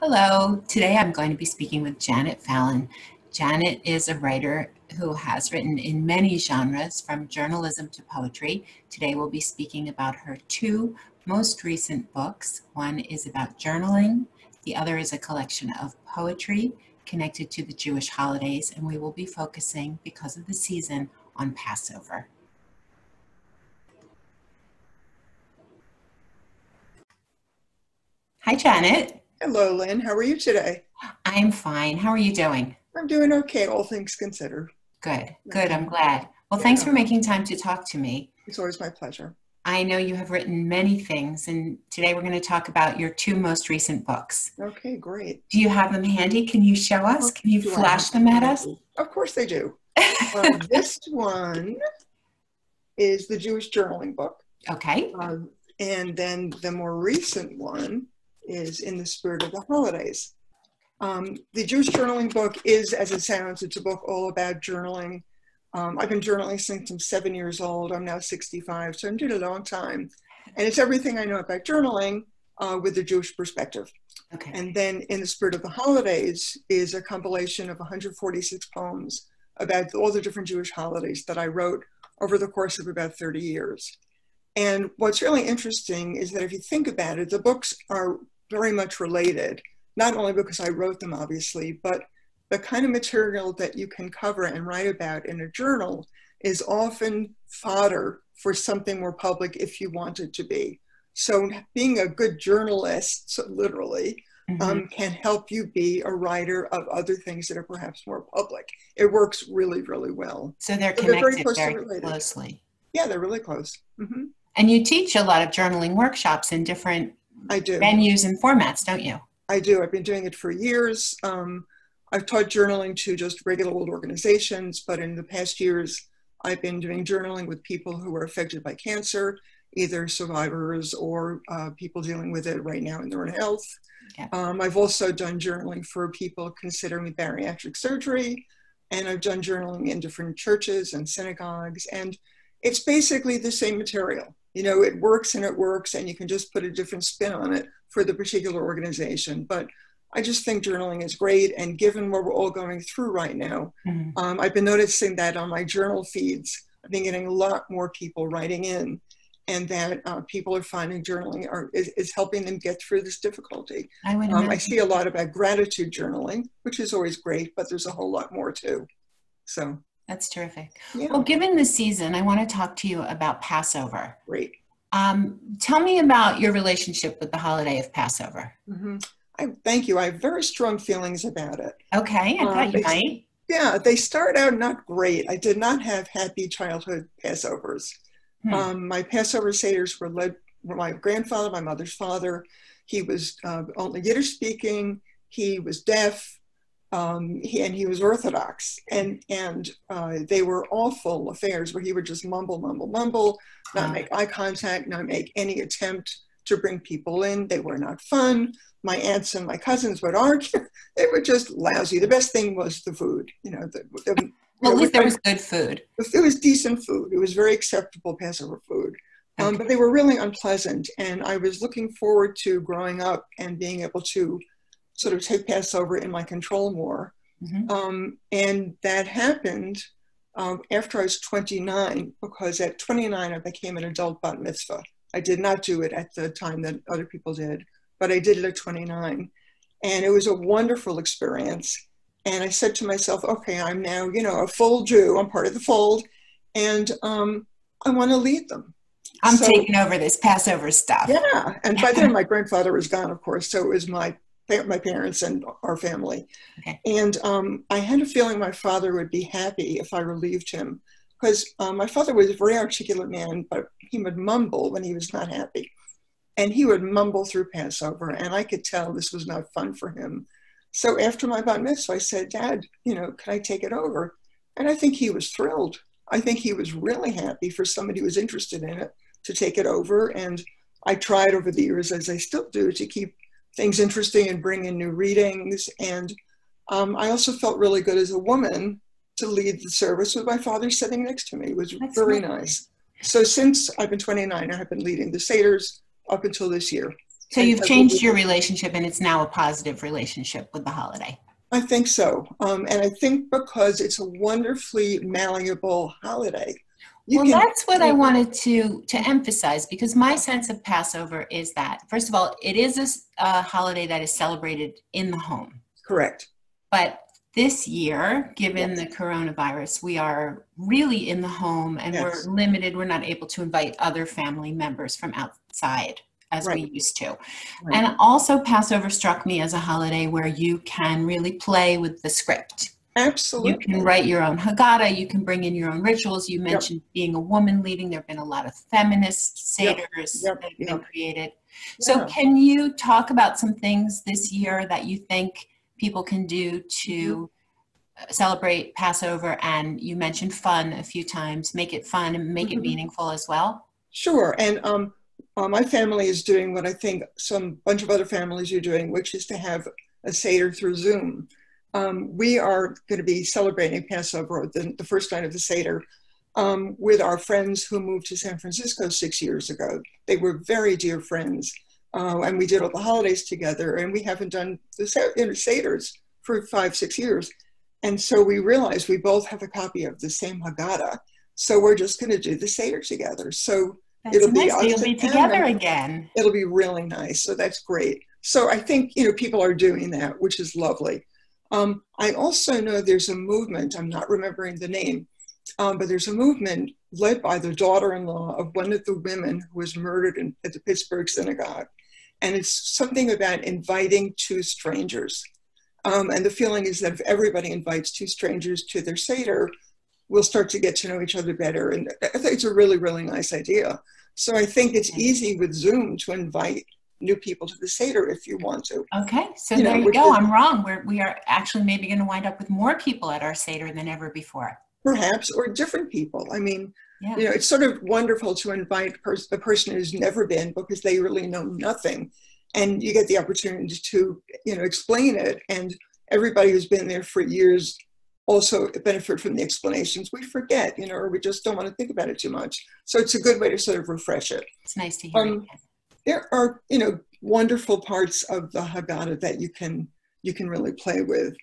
Hello, today I'm going to be speaking with Janet Fallon. Janet is a writer who has written in many genres, from journalism to poetry. Today we'll be speaking about her two most recent books. One is about journaling, the other is a collection of poetry connected to the Jewish holidays, and we will be focusing, because of the season, on Passover. Hi, Janet. Hello, Lynn. How are you today? I'm fine. How are you doing? I'm doing okay, all things considered. Good, good. I'm glad. Well, thanks Yeah, for making time to talk to me. it's always my pleasure. I know you have written many things, and today we're going to talk about your two most recent books. Okay, great. Do you have them handy? Can you show us? Can you Do I have flash them at us? to? Of course they do. This one is the Jewish journaling book. Okay. And then the more recent one is In the Spirit of the Holidays. The Jewish journaling book is, as it sounds, it's a book all about journaling. I've been journaling since I'm 7 years old. I'm now 65, so I'm doing it a long time. And it's everything I know about journaling with the Jewish perspective. Okay. And then In the Spirit of the Holidays is a compilation of 146 poems about all the different Jewish holidays that I wrote over the course of about 30 years. And what's really interesting is that if you think about it, the books are very much related, not only because I wrote them, obviously, but the kind of material that you can cover and write about in a journal is often fodder for something more public if you want it to be. So being a good journalist, so literally, can help you be a writer of other things that are perhaps more public. It works really, really well. So they're So they're very connected closely very related. closely. Yeah, they're really close. And you teach a lot of journaling workshops in different I do. venues and formats, don't you? I do. I've been doing it for years. I've taught journaling to just regular old organizations, but in the past years, I've been doing journaling with people who are affected by cancer, either survivors or people dealing with it right now in their own health. Yeah. I've also done journaling for people considering bariatric surgery, and I've done journaling in different churches and synagogues, and it's basically the same material. You know, it works, and you can just put a different spin on it for the particular organization. But I just think journaling is great. And given what we're all going through right now, I've been noticing that on my journal feeds, I've been getting a lot more people writing in, and that people are finding journaling is helping them get through this difficulty. I would imagine. I see a lot about gratitude journaling, which is always great, but there's a whole lot more too. So That's terrific. yeah. Well, given the season, I want to talk to you about Passover. Great. Tell me about your relationship with the holiday of Passover. Thank you. I have very strong feelings about it. Okay, I thought you might. Yeah, they start out not great. I did not have happy childhood Passovers. My Passover Seders were led by my grandfather, my mother's father. He was only Yiddish speaking. He was deaf. He was Orthodox, and they were awful affairs where he would just mumble, not make eye contact, not make any attempt to bring people in. They were not fun. My aunts and my cousins would argue. They were just lousy. The best thing was the food. Well, at least there was good food. It was decent food. It was very acceptable Passover food. Okay. But they were really unpleasant. And I was looking forward to growing up and being able to sort of take Passover in my control more. And that happened after I was 29, because at 29, I became an adult bat mitzvah. I did not do it at the time that other people did, but I did it at 29. And it was a wonderful experience. And I said to myself, okay, I'm now, a full Jew. I'm part of the fold. And I want to lead them. I'm taking over this Passover stuff. Yeah. And by then my grandfather was gone, of course. So it was my parents and our family. Okay. And I had a feeling my father would be happy if I relieved him, because my father was a very articulate man, but he would mumble when he was not happy. And he would mumble through Passover, and I could tell this was not fun for him. So after my bat mitzvah, I said, Dad, can I take it over? And I think he was thrilled. I think he was really happy for somebody who was interested in it to take it over. And I tried over the years, as I still do, to keep things interesting and bring in new readings. And I also felt really good as a woman to lead the service with my father sitting next to me. It was That's very lovely. nice. So since I've been 29, I have been leading the Seders up until this year. So And you've so changed your relationship and it's now a positive relationship with the holiday. I think so. And I think because it's a wonderfully malleable holiday. You Well, can, that's what I wanted to emphasize, because my sense of Passover is that, first of all, it is a holiday that is celebrated in the home. correct. But this year, given Yes. the coronavirus, we are really in the home and we're Yes. limited. We're not able to invite other family members from outside as we Right. used to. Right. And also, Passover struck me as a holiday where you can really play with the script. You Absolutely. can write your own Haggadah, you can bring in your own rituals. You Yep. mentioned being a woman leading. There have been a lot of feminist Yep. seders Yep. that have Yep. been created. So Yeah. can you talk about some things this year that you think people can do to celebrate Passover? And you mentioned fun a few times. Make it fun and make it Mhm. meaningful as well. Sure. And my family is doing what I think some bunch of other families are doing, which is to have a Seder through Zoom. We are going to be celebrating Passover, the first night of the Seder, with our friends who moved to San Francisco 6 years ago. They were very dear friends. And we did all the holidays together, and we haven't done the Seders for 5, 6 years. And so we realized we both have a copy of the same Haggadah. So we're just going to do the Seder together. So That's it'll be nice. us You'll be and together them. again. It'll be really nice. So that's great. So I think, people are doing that, which is lovely. I also know there's a movement, I'm not remembering the name, but there's a movement led by the daughter-in-law of one of the women who was murdered at the Pittsburgh synagogue. And it's something about inviting two strangers. And the feeling is that if everybody invites two strangers to their Seder, we'll start to get to know each other better. And I think it's a really, really nice idea. So I think it's easy with Zoom to invite new people to the Seder if you want to. Okay, so there you go. I'm wrong. We are actually maybe going to wind up with more people at our Seder than ever before. Perhaps, or different people. I mean, Yeah. It's sort of wonderful to invite a person who's never been, because they really know nothing. And you get the opportunity to, explain it. And everybody who's been there for years also benefit from the explanations. We forget, or we just don't want to think about it too much. So it's a good way to sort of refresh it. It's nice to hear it again. There are, wonderful parts of the Haggadah that you can really play with.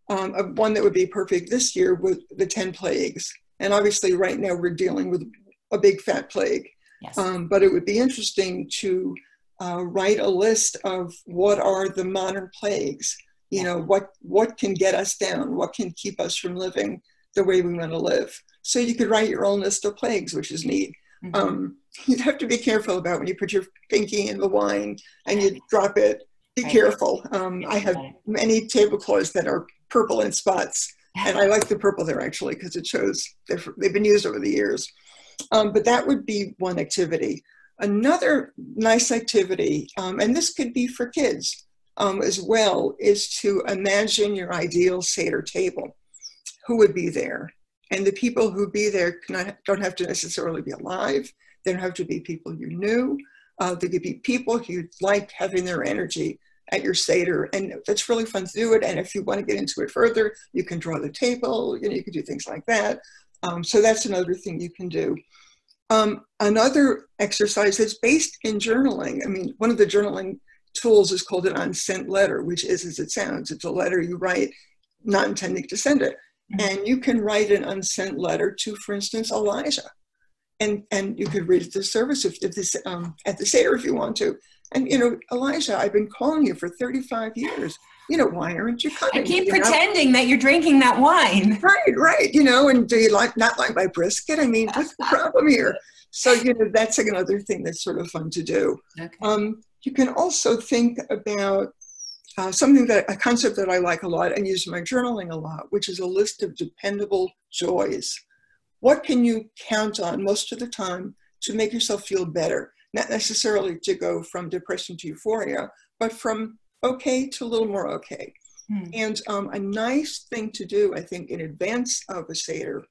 One that would be perfect this year was the 10 plagues. And obviously right now we're dealing with a big fat plague. Yes. But it would be interesting to write a list of what are the modern plagues. What can get us down? What can keep us from living the way we want to live? So you could write your own list of plagues, which is neat. Mm-hmm. You'd have to be careful about when you put your pinky in the wine and you drop it. Be careful. I have many tablecloths that are purple in spots, and I like the purple there actually because it shows they've been used over the years. But that would be one activity. Another nice activity, and this could be for kids as well, is to imagine your ideal Seder table. Who would be there? And the people who be there don't have to necessarily be alive. They don't have to be people you knew. They could be people you'd like having their energy at your Seder. And that's really fun to do it. And if you want to get into it further, you can draw the table. You can do things like that. So that's another thing you can do. Another exercise that's based in journaling. I mean, one of the journaling tools is called an unsent letter, which is as it sounds. It's a letter you write, not intending to send it. And you can write an unsent letter to, for instance, Elijah. And you could read it to the service at the Seder if you want to. And, Elijah, I've been calling you for 35 years. Why aren't you coming? I keep pretending that you're drinking that wine. Right. And do you not like my brisket? I mean, what's the problem here? So, that's another thing that's sort of fun to do. Okay. You can also think about a concept that I like a lot and use in my journaling a lot, which is a list of dependable joys. What can you count on most of the time to make yourself feel better? Not necessarily to go from depression to euphoria, but from okay to a little more okay. And a nice thing to do, I think, in advance of a Seder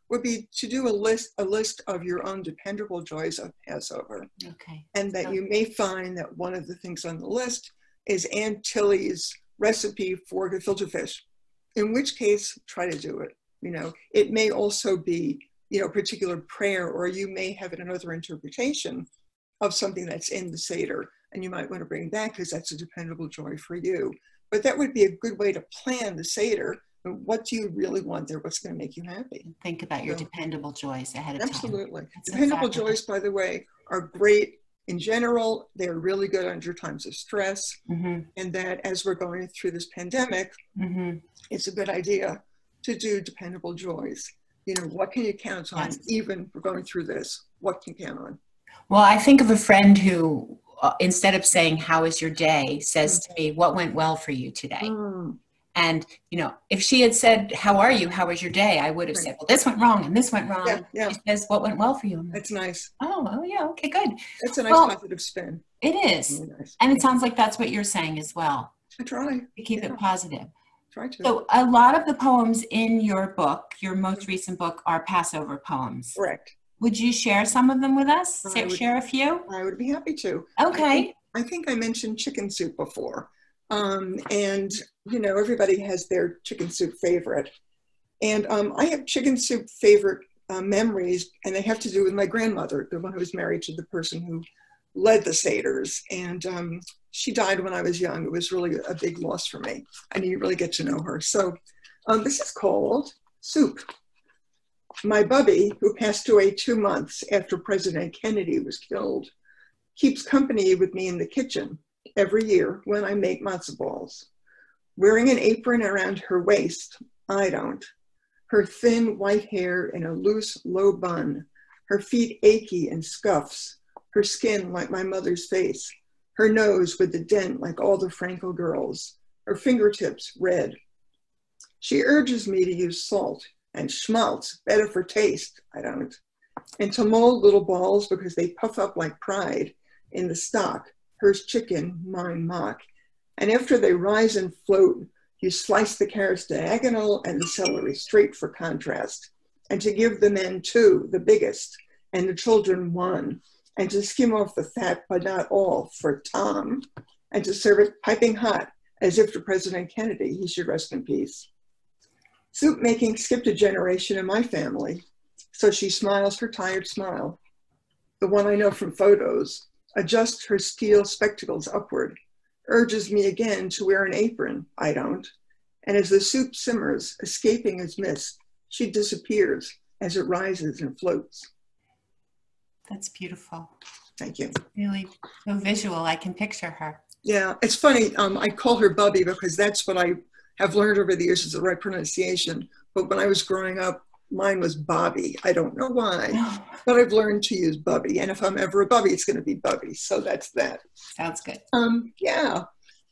would be to do a list of your own dependable joys of Passover. Okay. And that you may find that one of the things on the list is Aunt Tilly's recipe for gefilte fish, in which case, try to do it. It may also be, a particular prayer, or you may have another interpretation of something that's in the Seder. and you might want to bring that because that's a dependable joy for you. But that would be a good way to plan the Seder. What do you really want there? What's going to make you happy? Think about your dependable joys ahead of time. Absolutely. That's Dependable so joys, by the way, are great in general. They're really good under times of stress. And that as we're going through this pandemic, it's a good idea to do dependable joys. You know, what can you count on? Yes. Even for going through this, what can you count on? Well, I think of a friend who, instead of saying, how was your day, says to me, what went well for you today? And, you know, if she had said, how are you? How was your day? I would have said, well, this went wrong and this went wrong. Yeah. She says, what went well for you? That's nice. Oh, yeah. Okay, good. That's a nice positive spin. It is. Really nice. And it sounds like that's what you're saying as well. I try. To keep it positive. Try to. So a lot of the poems in your book, your most recent book, are Passover poems. Correct. Would you share some of them with us? Share a few? I would be happy to. Okay. I think I mentioned chicken soup before. And, you know, everybody has their chicken soup favorite. And I have chicken soup favorite memories, and they have to do with my grandmother, the one who was married to the person who led the Seders. And she died when I was young. It was really a big loss for me. I didn't really get to know her. So this is called Soup. My bubby, who passed away 2 months after President Kennedy was killed, keeps company with me in the kitchen every year when I make matzo balls. Wearing an apron around her waist, I don't. Her thin white hair in a loose, low bun, her feet achy and scuffs, her skin like my mother's face, her nose with a dent like all the Frankel girls, her fingertips red. She urges me to use salt and schmaltz, better for taste, I don't. And to mold little balls because they puff up like pride in the stock, hers chicken, mine mock. And after they rise and float, you slice the carrots diagonal and the celery straight for contrast. And to give the men 2, the biggest, and the children 1. And to skim off the fat, but not all, for Tom. And to serve it piping hot, as if to President Kennedy, he should rest in peace. Soup making skipped a generation in my family, so she smiles her tired smile. The one I know from photos, adjusts her steel spectacles upward, urges me again to wear an apron, I don't. And as the soup simmers, escaping as mist, she disappears as it rises and floats. That's beautiful. Thank you. Really so visual, I can picture her. Yeah, it's funny, I call her Bubby because that's what I have learned over the years is the right pronunciation. But when I was growing up, mine was Bobby. I don't know why, but I've learned to use Bubby. And if I'm ever a Bubby, it's going to be Bubby. So that's that. Sounds good. Yeah.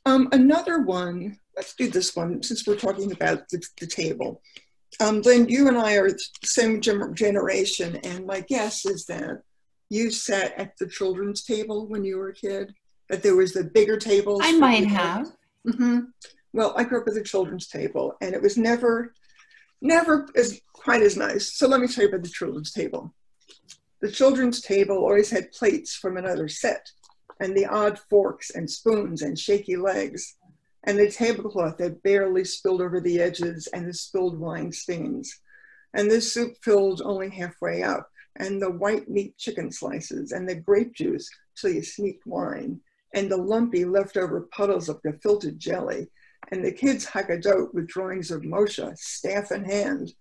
Another one, let's do this one since we're talking about the table. Lynn, you and I are the same generation. And my guess is that you sat at the children's table when you were a kid, that there was the bigger tables. I might have. Well, I grew up at the children's table, and it was never quite as nice. So let me tell you about the children's table. The children's table always had plates from another set, and the odd forks and spoons and shaky legs, and the tablecloth that barely spilled over the edges and the spilled wine stains. And this soup filled only halfway up, and the white meat chicken slices, and the grape juice till you sneaked wine, and the lumpy leftover puddles of gefilte jelly, and the kids' haggadot with drawings of Moshe, staff in hand,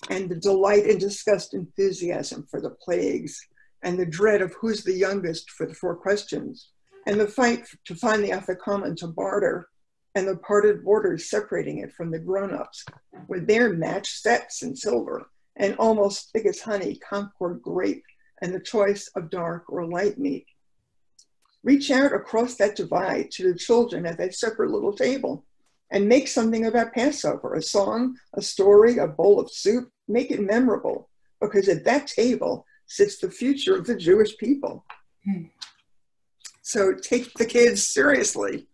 and the delight and disgust enthusiasm for the plagues, and the dread of who's the youngest for the 4 questions, and the fight to find the afikoman to barter, and the parted borders separating it from the grown-ups, with their matched sets in silver, and almost thick as honey Concord grape, and the choice of dark or light meat. Reach out across that divide to the children at that separate little table, and make something about Passover, a song, a story, a bowl of soup. Make it memorable, because at that table sits the future of the Jewish people. So take the kids seriously.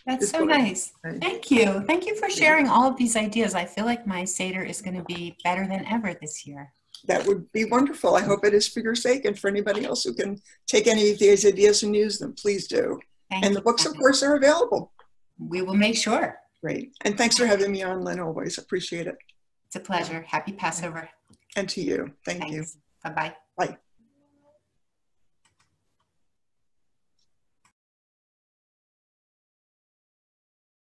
That's so nice. Thank you. Thank you for sharing all of these ideas. I feel like my Seder is going to be better than ever this year. That would be wonderful. I hope it is for your sake, and for anybody else who can take any of these ideas and use them, please do. And the books, of course, are available. We will make sure. Great. And thanks for having me on, Lynn, always. Appreciate it. It's a pleasure. Happy Passover. And to you. Thank you. Bye-bye. Bye.